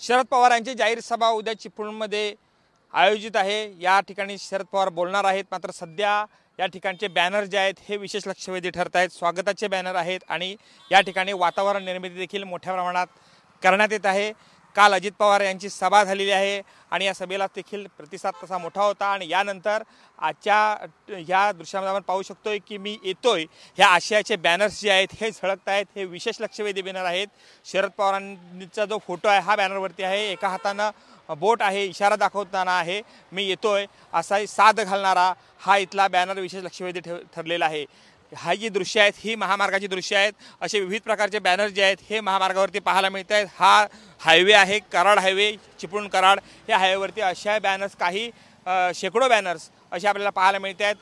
शरद पवार यांची जाहीर सभा उद्या चिपळूणमध्ये आयोजित आहे। या ठिकाणी शरद पवार बोलणार आहेत। मात्र सध्या या ठिकाणचे बॅनर जे आहेत हे विशेष लक्षवेधी ठरत आहेत। स्वागताचे बॅनर आहेत आणि या ठिकाणी वातावरण निर्मिती देखील मोठ्या प्रमाणात करण्यात येत आहे। काल अजित पवार यांची सभा झालेली आहे आणि या सभेला देखील प्रतिसाद तसा मोठा होता आणि यानंतर आजच्या ह्या दृश्यामध्ये आपण पाहू शकतोय की मी येतोय ह्या आशयाचे बॅनर्स जे आहेत हे झळकत आहेत। हे विशेष लक्षवेधी बॅनर आहेत। शरद पवारांचा जो फोटो आहे हा बॅनरवरती आहे। एका हातानं बोट आहे, इशारा दाखवताना आहे मी येतोय असा साद घालणारा हा इथला बॅनर विशेष लक्षवेधी ठरलेला आहे। हा जी दृश्य आहेत ही महामार्गाची दृश्य आहेत। असे विविध प्रकारचे बॅनर जे आहेत हे महामार्गावरती पाहायला मिळत आहेत। हा हायवे आहे, कराड हायवे, चिपळूण कराड या हायवेवरती अशा बॅनर्स काही शेकडो बॅनर्स असे आपल्याला पाहायला मिळत आहेत।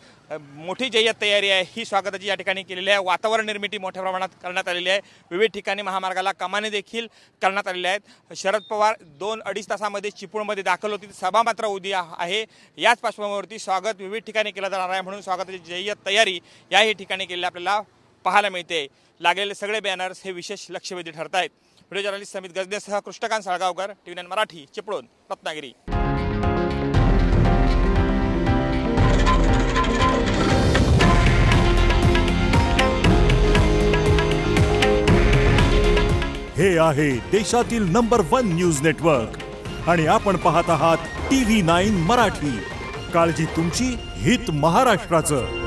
मोठी जय्यत तयारी आहे ही स्वागताची या ठिकाणी केलेली आहे। वातावरण निर्मिती मोठ्या प्रमाणात करण्यात आलेली आहे। विविध ठिकाणी महामार्गाला कमानी देखील करण्यात आलेल्या आहेत। शरद पवार 2-2.5 तासामध्ये चिपळूणमध्ये दाखल होतील। सभा मात्र उद्या आहे। याच पार्श्वभूमीवरती स्वागत विविध ठिकाणी केलं जाणार आहे म्हणून स्वागताची जय्यत तयारी याही ठिकाणी केलेली आपल्याला पाहायला मिळते। लागलेले सगळे बॅनर्स हे विशेष लक्षवेधी ठरत आहेत। व्हिडिओ जर्नलिस्ट समित गजदेसह कृष्णकांत साळगावकर, TV9 मराठी, चिपळूण, रत्नागिरी। हे आहे देशातील नंबर 1 न्यूज नेटवर्क आणि आपण पाहत आहात TV9 मराठी। काळजी तुमची, हित महाराष्ट्राचं।